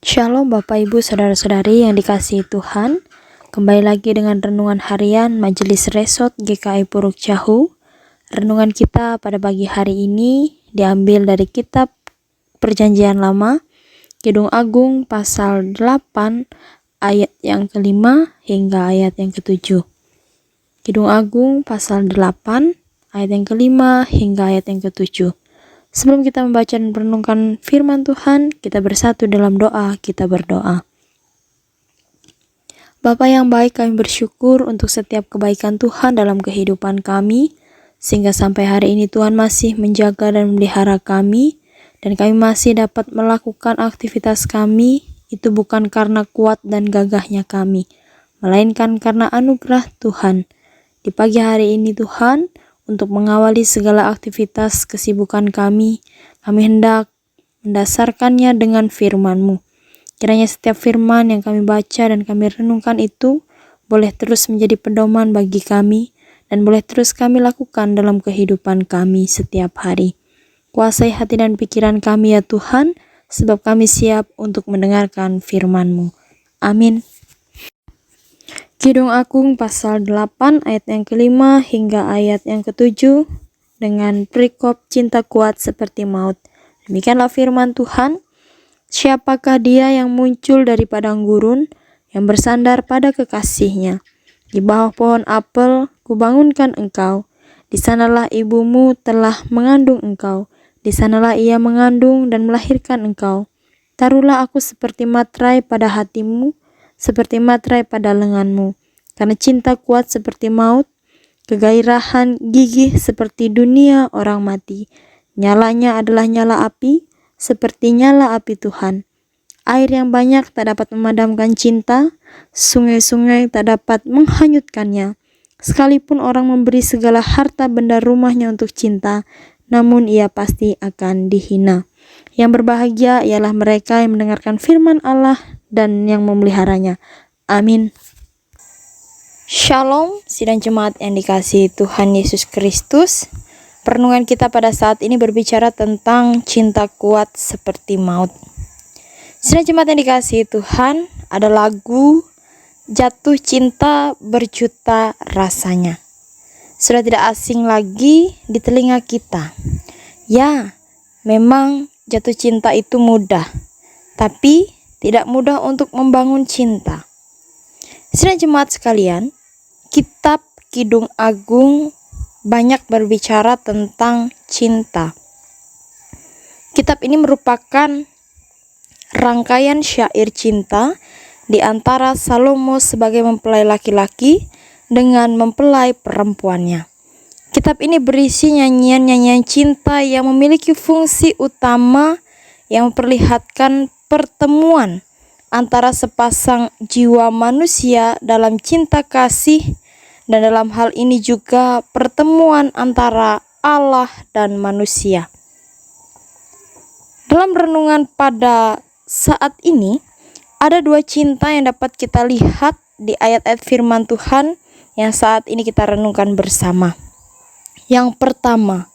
Shalom Bapak Ibu Saudara-saudari yang dikasihi Tuhan. Kembali lagi dengan renungan harian Majelis Resort GKI Puruk Cahu. Renungan kita pada pagi hari ini diambil dari kitab Perjanjian Lama, Kidung Agung pasal 8 ayat yang ke-5 hingga ayat yang ke-7. Kidung Agung pasal 8 ayat yang ke-5 hingga ayat yang ke-7. Sebelum kita membaca dan merenungkan firman Tuhan, kita bersatu dalam doa, kita berdoa. Bapa yang baik, kami bersyukur untuk setiap kebaikan Tuhan dalam kehidupan kami, sehingga sampai hari ini Tuhan masih menjaga dan memelihara kami, dan kami masih dapat melakukan aktivitas kami, itu bukan karena kuat dan gagahnya kami, melainkan karena anugerah Tuhan. Di pagi hari ini Tuhan, untuk mengawali segala aktivitas kesibukan kami hendak mendasarkannya dengan firman-Mu. Kiranya setiap firman yang kami baca dan kami renungkan itu boleh terus menjadi pedoman bagi kami dan boleh terus kami lakukan dalam kehidupan kami setiap hari. Kuasai hati dan pikiran kami ya Tuhan, sebab kami siap untuk mendengarkan firman-Mu. Amin. Kidung Agung pasal 8 ayat yang ke-5 hingga ayat yang ke-7 dengan perikop cinta kuat seperti maut. Demikianlah firman Tuhan. Siapakah dia yang muncul dari padang gurun, yang bersandar pada kekasihnya? Di bawah pohon apel kubangunkan engkau. Di sanalah ibumu telah mengandung engkau. Di sanalah ia mengandung dan melahirkan engkau. Taruhlah aku seperti materai pada hatimu, seperti materai pada lenganmu. Karena cinta kuat seperti maut, kegairahan gigih seperti dunia orang mati. Nyalanya adalah nyala api, seperti nyala api Tuhan. Air yang banyak tak dapat memadamkan cinta, sungai-sungai tak dapat menghanyutkannya. Sekalipun orang memberi segala harta benda rumahnya untuk cinta, namun ia pasti akan dihina. Yang berbahagia ialah mereka yang mendengarkan firman Allah dan yang memeliharanya. Amin. Shalom, sidang jemaat yang dikasihi Tuhan Yesus Kristus. Perenungan kita pada saat ini berbicara tentang cinta kuat seperti maut. Sidang jemaat yang dikasihi Tuhan, ada lagu Jatuh Cinta Berjuta Rasanya. Sudah tidak asing lagi di telinga kita. Ya, memang jatuh cinta itu mudah, tapi tidak mudah untuk membangun cinta. Sidang jemaat sekalian, kitab Kidung Agung banyak berbicara tentang cinta. Kitab ini merupakan rangkaian syair cinta di antara Salomo sebagai mempelai laki-laki dengan mempelai perempuannya. Kitab ini berisi nyanyian-nyanyian cinta yang memiliki fungsi utama yang memperlihatkan pertemuan antara sepasang jiwa manusia dalam cinta kasih, dan dalam hal ini juga pertemuan antara Allah dan manusia. Dalam renungan pada saat ini, ada dua cinta yang dapat kita lihat di ayat-ayat firman Tuhan yang saat ini kita renungkan bersama. Yang pertama,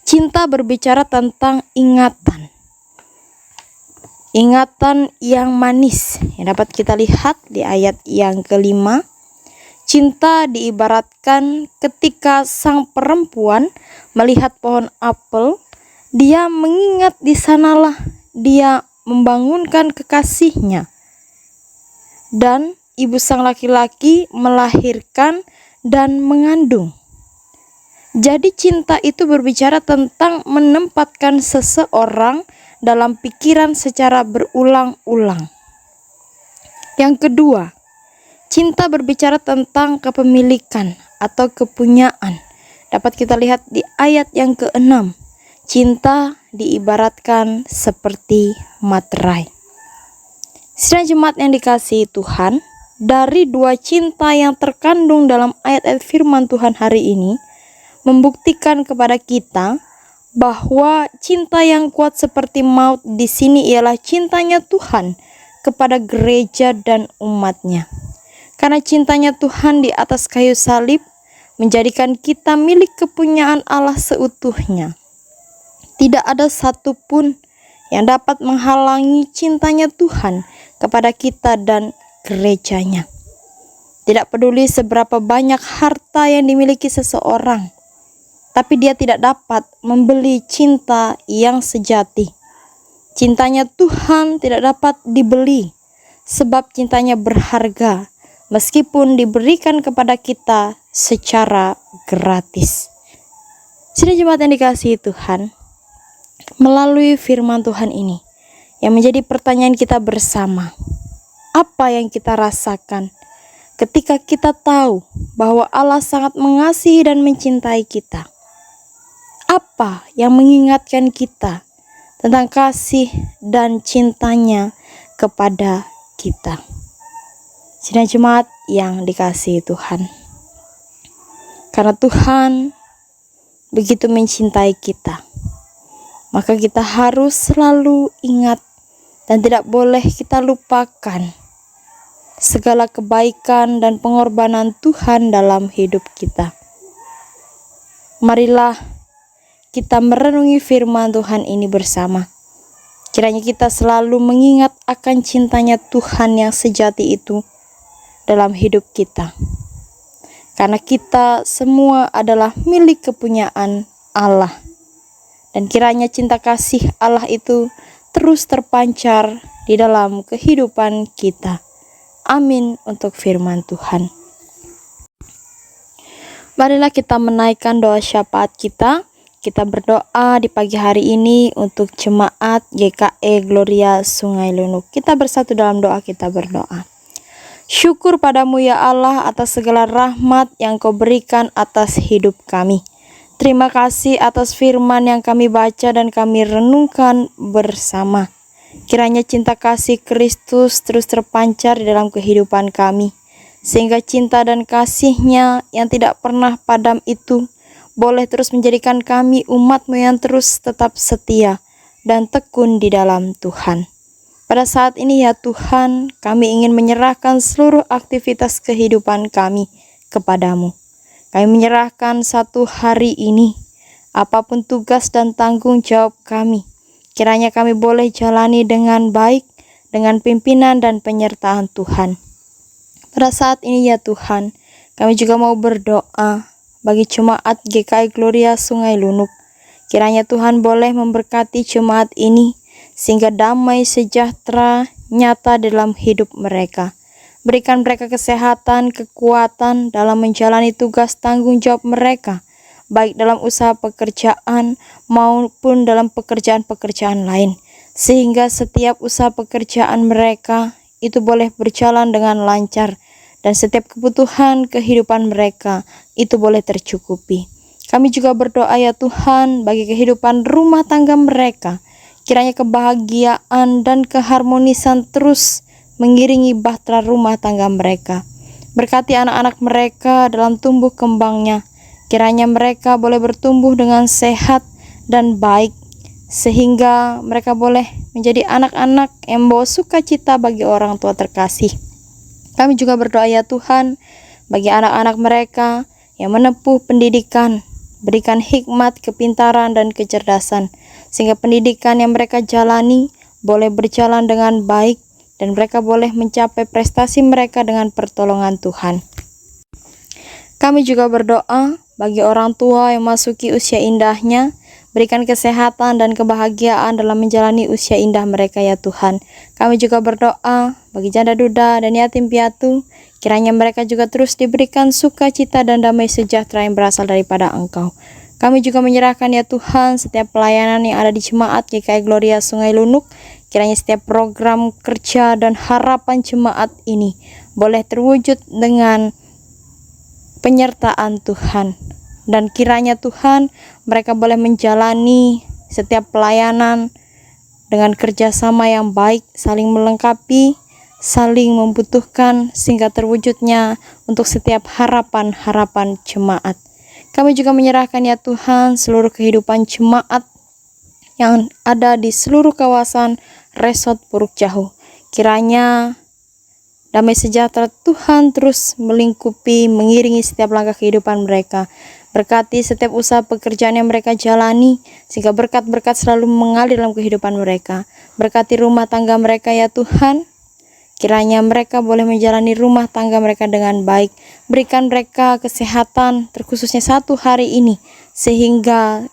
cinta berbicara tentang ingatan. Ingatan yang manis yang dapat kita lihat di ayat yang ke-5. Cinta diibaratkan ketika sang perempuan melihat pohon apel, dia mengingat di sanalah dia membangunkan kekasihnya. Dan ibu sang laki-laki melahirkan dan mengandung. Jadi cinta itu berbicara tentang menempatkan seseorang dalam pikiran secara berulang-ulang. Yang kedua, cinta berbicara tentang kepemilikan atau kepunyaan. Dapat kita lihat di ayat yang ke-6. Cinta diibaratkan seperti materai. Sidang jemaat yang dikasihi Tuhan, dari dua cinta yang terkandung dalam ayat-ayat firman Tuhan hari ini, membuktikan kepada kita bahwa cinta yang kuat seperti maut di sini ialah cintanya Tuhan kepada gereja dan umatnya. Karena cintanya Tuhan di atas kayu salib menjadikan kita milik kepunyaan Allah seutuhnya. Tidak ada satupun yang dapat menghalangi cintanya Tuhan kepada kita dan gerejanya. Tidak peduli seberapa banyak harta yang dimiliki seseorang, tapi dia tidak dapat membeli cinta yang sejati. Cintanya Tuhan tidak dapat dibeli, sebab cintanya berharga, meskipun diberikan kepada kita secara gratis. Sidang jemaat yang dikasihi Tuhan, melalui firman Tuhan ini, yang menjadi pertanyaan kita bersama, apa yang kita rasakan ketika kita tahu bahwa Allah sangat mengasihi dan mencintai kita? Apa yang mengingatkan kita tentang kasih dan cintanya kepada kita? Sidang jemaat yang dikasihi Tuhan, karena Tuhan begitu mencintai kita, maka kita harus selalu ingat dan tidak boleh kita lupakan segala kebaikan dan pengorbanan Tuhan dalam hidup kita. Marilah kita merenungi firman Tuhan ini bersama. Kiranya kita selalu mengingat akan cintanya Tuhan yang sejati itu dalam hidup kita. Karena kita semua adalah milik kepunyaan Allah. Dan kiranya cinta kasih Allah itu terus terpancar di dalam kehidupan kita. Amin untuk firman Tuhan. Marilah kita menaikkan doa syafaat kita. Kita berdoa di pagi hari ini untuk jemaat GKE Gloria Sungai Lunuk. Kita bersatu dalam doa, kita berdoa. Syukur padamu ya Allah atas segala rahmat yang Kau berikan atas hidup kami. Terima kasih atas firman yang kami baca dan kami renungkan bersama. Kiranya cinta kasih Kristus terus terpancar di dalam kehidupan kami, sehingga cinta dan kasih-Nya yang tidak pernah padam itu boleh terus menjadikan kami umat-Mu yang terus tetap setia dan tekun di dalam Tuhan. Pada saat ini ya Tuhan, kami ingin menyerahkan seluruh aktivitas kehidupan kami kepadamu. Kami menyerahkan satu hari ini, apapun tugas dan tanggung jawab kami, kiranya kami boleh jalani dengan baik, dengan pimpinan dan penyertaan Tuhan. Pada saat ini ya Tuhan, kami juga mau berdoa bagi jemaat GKI Gloria Sungai Lunuk. Kiranya Tuhan boleh memberkati jemaat ini, sehingga damai sejahtera nyata dalam hidup mereka. Berikan mereka kesehatan, kekuatan dalam menjalani tugas tanggung jawab mereka, baik dalam usaha pekerjaan maupun dalam pekerjaan-pekerjaan lain, sehingga setiap usaha pekerjaan mereka itu boleh berjalan dengan lancar, dan setiap kebutuhan kehidupan mereka itu boleh tercukupi. Kami juga berdoa ya Tuhan bagi kehidupan rumah tangga mereka. Kiranya kebahagiaan dan keharmonisan terus mengiringi bahtera rumah tangga mereka. Berkati anak-anak mereka dalam tumbuh kembangnya. Kiranya mereka boleh bertumbuh dengan sehat dan baik, sehingga mereka boleh menjadi anak-anak yang membawa sukacita bagi orang tua terkasih. Kami juga berdoa ya Tuhan bagi anak-anak mereka yang menempuh pendidikan. Berikan hikmat, kepintaran, dan kecerdasan, sehingga pendidikan yang mereka jalani boleh berjalan dengan baik, dan mereka boleh mencapai prestasi mereka dengan pertolongan Tuhan. Kami juga berdoa bagi orang tua yang memasuki usia indahnya. Berikan kesehatan dan kebahagiaan dalam menjalani usia indah mereka ya Tuhan. Kami juga berdoa bagi janda duda dan yatim piatu. Kiranya mereka juga terus diberikan sukacita dan damai sejahtera yang berasal daripada Engkau. Kami juga menyerahkan ya Tuhan setiap pelayanan yang ada di jemaat GKI Gloria Sungai Lunuk. Kiranya setiap program kerja dan harapan jemaat ini boleh terwujud dengan penyertaan Tuhan. Dan kiranya Tuhan mereka boleh menjalani setiap pelayanan dengan kerjasama yang baik, saling melengkapi, saling membutuhkan, sehingga terwujudnya untuk setiap harapan-harapan jemaat. Kami juga menyerahkan ya Tuhan seluruh kehidupan jemaat yang ada di seluruh kawasan Resort Puruk Jahu. Kiranya damai sejahtera Tuhan terus melingkupi, mengiringi setiap langkah kehidupan mereka. Berkati setiap usaha pekerjaan yang mereka jalani, sehingga berkat-berkat selalu mengalir dalam kehidupan mereka. Berkati rumah tangga mereka ya Tuhan, kiranya mereka boleh menjalani rumah tangga mereka dengan baik. Berikan mereka kesehatan, terkhususnya satu hari ini, sehingga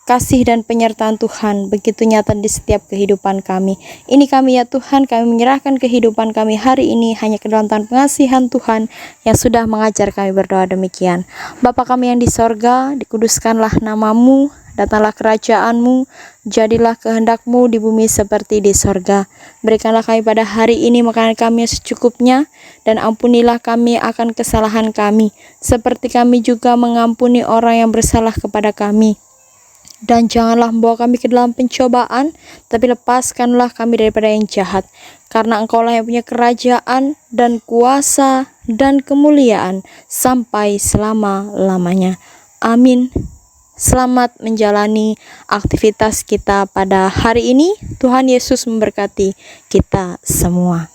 kasih dan penyertaan Tuhan begitu nyata di setiap kehidupan kami. Ini kami ya Tuhan, kami menyerahkan kehidupan kami hari ini hanya ke dalam tangan pengasihan Tuhan yang sudah mengajar kami berdoa demikian. Bapa kami yang di sorga, dikuduskanlah namamu, datanglah kerajaanmu, jadilah kehendakmu di bumi seperti di sorga. Berikanlah kami pada hari ini makanan kami yang secukupnya, dan ampunilah kami akan kesalahan kami, seperti kami juga mengampuni orang yang bersalah kepada kami. Dan janganlah membawa kami ke dalam pencobaan, tapi lepaskanlah kami daripada yang jahat. Karena Engkaulah yang punya kerajaan dan kuasa dan kemuliaan sampai selama-lamanya. Amin. Selamat menjalani aktivitas kita pada hari ini. Tuhan Yesus memberkati kita semua.